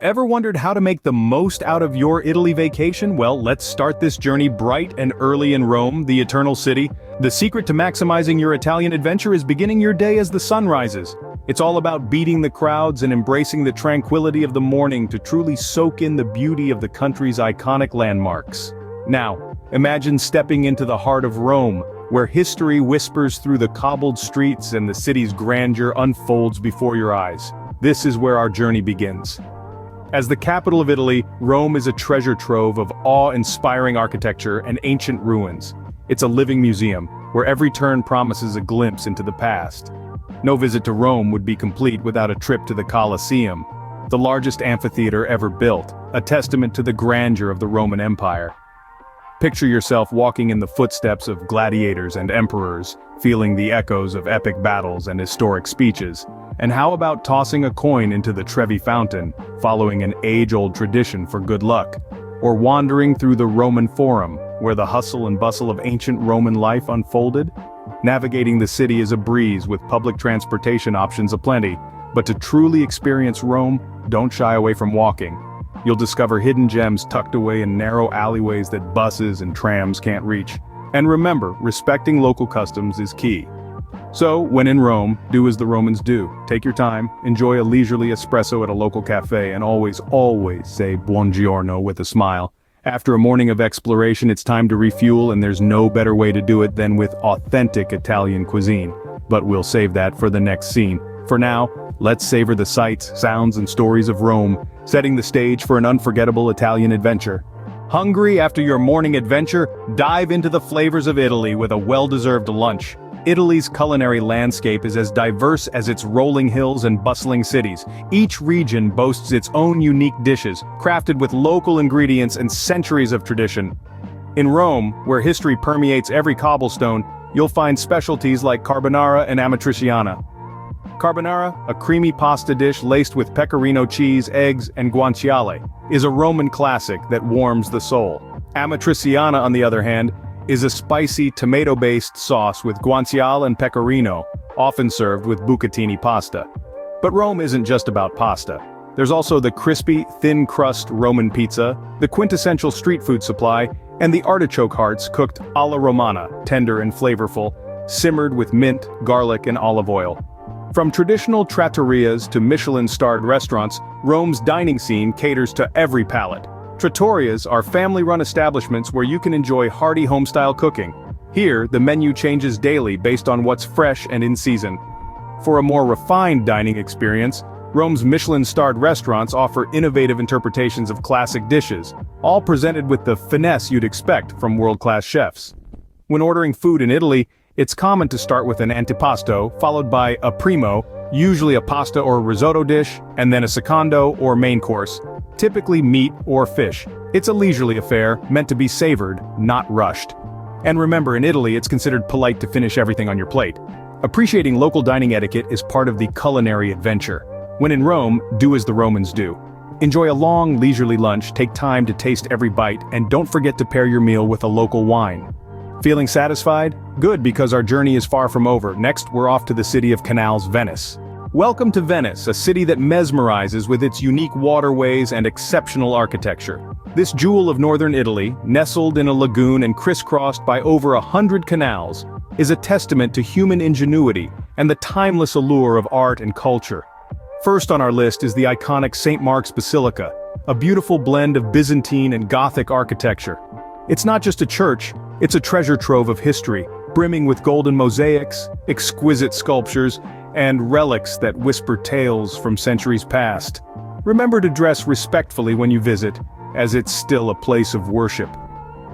Ever wondered how to make the most out of your Italy vacation? Well, let's start this journey bright and early in Rome, the eternal city. The secret to maximizing your Italian adventure is beginning your day as the sun rises. It's all about beating the crowds and embracing the tranquility of the morning to truly soak in the beauty of the country's iconic landmarks. Now, imagine stepping into the heart of Rome, where history whispers through the cobbled streets and the city's grandeur unfolds before your eyes. This is where our journey begins. As the capital of Italy, Rome is a treasure trove of awe-inspiring architecture and ancient ruins. It's a living museum, where every turn promises a glimpse into the past. No visit to Rome would be complete without a trip to the Colosseum, the largest amphitheater ever built, a testament to the grandeur of the Roman Empire. Picture yourself walking in the footsteps of gladiators and emperors, feeling the echoes of epic battles and historic speeches. And how about tossing a coin into the Trevi Fountain, following an age-old tradition for good luck? Or wandering through the Roman Forum, where the hustle and bustle of ancient Roman life unfolded? Navigating the city is a breeze with public transportation options aplenty, but to truly experience Rome, don't shy away from walking. You'll discover hidden gems tucked away in narrow alleyways that buses and trams can't reach. And remember, respecting local customs is key. So, when in Rome, do as the Romans do. Take your time, enjoy a leisurely espresso at a local cafe, and always say buongiorno with a smile. After a morning of exploration, it's time to refuel, and there's no better way to do it than with authentic Italian cuisine. But we'll save that for the next scene. For now, let's savor the sights, sounds, and stories of Rome, setting the stage for an unforgettable Italian adventure. Hungry after your morning adventure? Dive into the flavors of Italy with a well-deserved lunch. Italy's culinary landscape is as diverse as its rolling hills and bustling cities. Each region boasts its own unique dishes, crafted with local ingredients and centuries of tradition. In Rome, where history permeates every cobblestone, you'll find specialties like carbonara and amatriciana. Carbonara, a creamy pasta dish laced with pecorino cheese, eggs, and guanciale, is a Roman classic that warms the soul. Amatriciana, on the other hand, is a spicy tomato-based sauce with guanciale and pecorino, often served with bucatini pasta. But Rome isn't just about pasta. There's also the crispy, thin-crust Roman pizza, the quintessential street food supply, and the artichoke hearts cooked alla romana, tender and flavorful, simmered with mint, garlic, and olive oil. From traditional trattorias to Michelin-starred restaurants, Rome's dining scene caters to every palate. Trattorias are family-run establishments where you can enjoy hearty home-style cooking. Here, the menu changes daily based on what's fresh and in season. For a more refined dining experience, Rome's Michelin-starred restaurants offer innovative interpretations of classic dishes, all presented with the finesse you'd expect from world-class chefs. When ordering food in Italy, it's common to start with an antipasto, followed by a primo, usually a pasta or risotto dish, and then a secondo or main course, typically meat or fish. It's a leisurely affair, meant to be savored, not rushed. And remember, in Italy, it's considered polite to finish everything on your plate. Appreciating local dining etiquette is part of the culinary adventure. When in Rome, do as the Romans do. Enjoy a long, leisurely lunch, take time to taste every bite, and don't forget to pair your meal with a local wine. Feeling satisfied? Good, because our journey is far from over. Next, we're off to the city of canals, Venice. Welcome to Venice, a city that mesmerizes with its unique waterways and exceptional architecture. This jewel of northern Italy, nestled in a lagoon and crisscrossed by over 100 canals, is a testament to human ingenuity and the timeless allure of art and culture. First on our list is the iconic St. Mark's Basilica, a beautiful blend of Byzantine and Gothic architecture. It's not just a church, it's a treasure trove of history, brimming with golden mosaics, exquisite sculptures, and relics that whisper tales from centuries past. Remember to dress respectfully when you visit, as it's still a place of worship.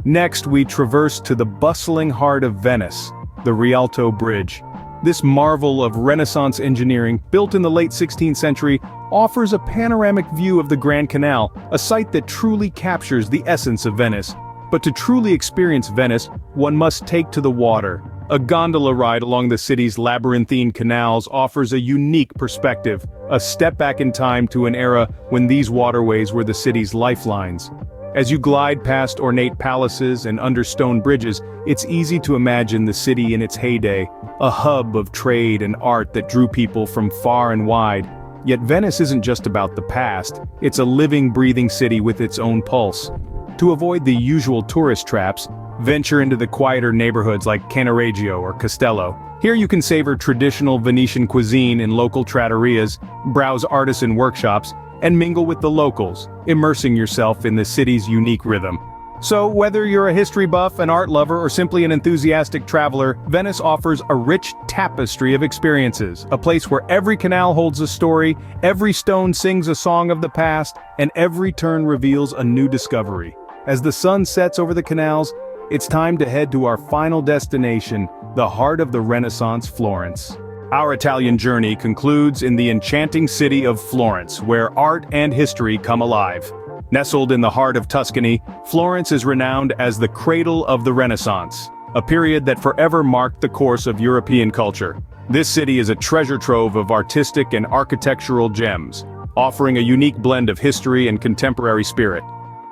Next, we traverse to the bustling heart of Venice, the Rialto Bridge. This marvel of Renaissance engineering, built in the late 16th century, offers a panoramic view of the Grand Canal, a sight that truly captures the essence of Venice. But to truly experience Venice, one must take to the water. A gondola ride along the city's labyrinthine canals offers a unique perspective, a step back in time to an era when these waterways were the city's lifelines. As you glide past ornate palaces and under stone bridges, it's easy to imagine the city in its heyday, a hub of trade and art that drew people from far and wide. Yet Venice isn't just about the past, it's a living, breathing city with its own pulse. To avoid the usual tourist traps, venture into the quieter neighborhoods like Cannaregio or Castello. Here you can savor traditional Venetian cuisine in local trattorias, browse artisan workshops, and mingle with the locals, immersing yourself in the city's unique rhythm. So, whether you're a history buff, an art lover, or simply an enthusiastic traveler, Venice offers a rich tapestry of experiences, a place where every canal holds a story, every stone sings a song of the past, and every turn reveals a new discovery. As the sun sets over the canals, it's time to head to our final destination, the heart of the Renaissance, Florence. Our Italian journey concludes in the enchanting city of Florence, where art and history come alive. Nestled in the heart of Tuscany, Florence is renowned as the cradle of the Renaissance, a period that forever marked the course of European culture. This city is a treasure trove of artistic and architectural gems, offering a unique blend of history and contemporary spirit.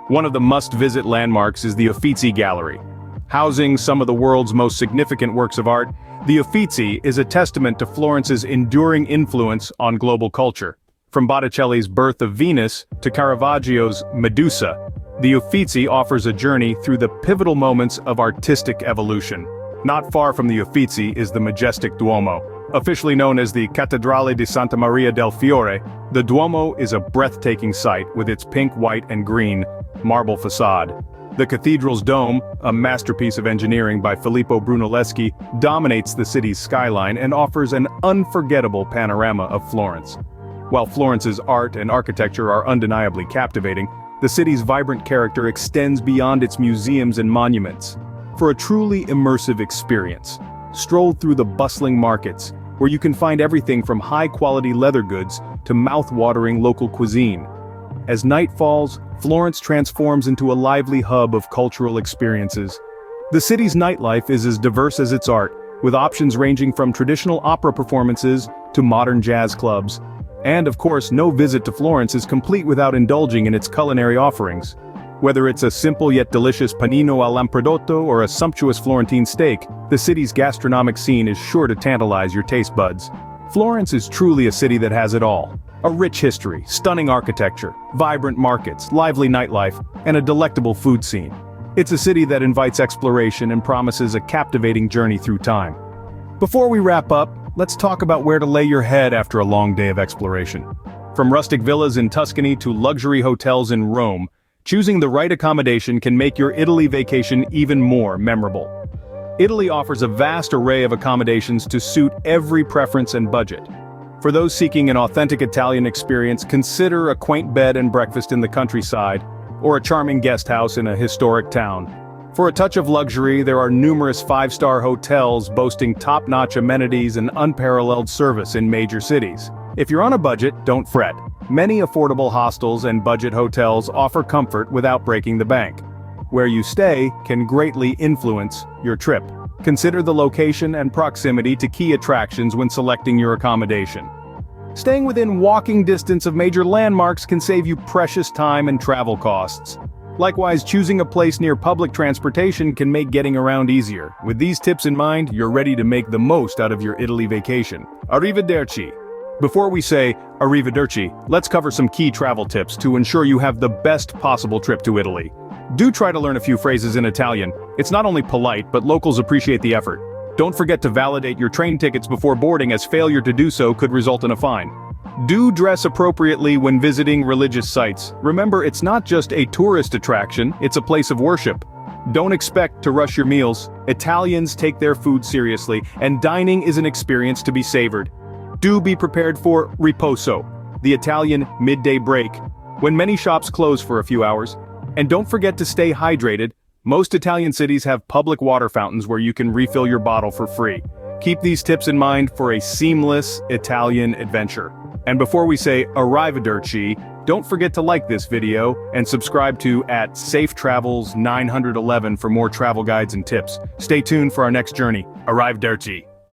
One of the must-visit landmarks is the Uffizi Gallery. Housing some of the world's most significant works of art, the Uffizi is a testament to Florence's enduring influence on global culture. From Botticelli's Birth of Venus to Caravaggio's Medusa, the Uffizi offers a journey through the pivotal moments of artistic evolution. Not far from the Uffizi is the majestic Duomo. Officially known as the Cattedrale di Santa Maria del Fiore, the Duomo is a breathtaking sight with its pink, white, and green marble facade. The cathedral's dome, a masterpiece of engineering by Filippo Brunelleschi, dominates the city's skyline and offers an unforgettable panorama of Florence. While Florence's art and architecture are undeniably captivating, the city's vibrant character extends beyond its museums and monuments. For a truly immersive experience, stroll through the bustling markets, where you can find everything from high-quality leather goods to mouth-watering local cuisine. As night falls, Florence transforms into a lively hub of cultural experiences. The city's nightlife is as diverse as its art, with options ranging from traditional opera performances to modern jazz clubs. And of course, no visit to Florence is complete without indulging in its culinary offerings. Whether it's a simple yet delicious panino al lampredotto or a sumptuous Florentine steak, the city's gastronomic scene is sure to tantalize your taste buds. Florence is truly a city that has it all. A rich history, stunning architecture, vibrant markets, lively nightlife, and a delectable food scene. It's a city that invites exploration and promises a captivating journey through time. Before we wrap up, let's talk about where to lay your head after a long day of exploration. From rustic villas in Tuscany to luxury hotels in Rome, choosing the right accommodation can make your Italy vacation even more memorable. Italy offers a vast array of accommodations to suit every preference and budget. For those seeking an authentic Italian experience, consider a quaint bed and breakfast in the countryside, or a charming guest house in a historic town. For a touch of luxury, there are numerous five-star hotels boasting top-notch amenities and unparalleled service in major cities. If you're on a budget, don't fret. Many affordable hostels and budget hotels offer comfort without breaking the bank. Where you stay can greatly influence your trip. Consider the location and proximity to key attractions when selecting your accommodation. Staying within walking distance of major landmarks can save you precious time and travel costs. Likewise, choosing a place near public transportation can make getting around easier. With these tips in mind, you're ready to make the most out of your Italy vacation. Arrivederci! Before we say arrivederci, let's cover some key travel tips to ensure you have the best possible trip to Italy. Do try to learn a few phrases in Italian. It's not only polite, but locals appreciate the effort. Don't forget to validate your train tickets before boarding, as failure to do so could result in a fine. Do dress appropriately when visiting religious sites. Remember, it's not just a tourist attraction, it's a place of worship. Don't expect to rush your meals. Italians take their food seriously, and dining is an experience to be savored. Do be prepared for riposo, the Italian midday break, when many shops close for a few hours. And don't forget to stay hydrated. Most Italian cities have public water fountains where you can refill your bottle for free. Keep these tips in mind for a seamless Italian adventure. And before we say arrivederci, don't forget to like this video and subscribe to @SafeTravels911 for more travel guides and tips. Stay tuned for our next journey. Arrivederci.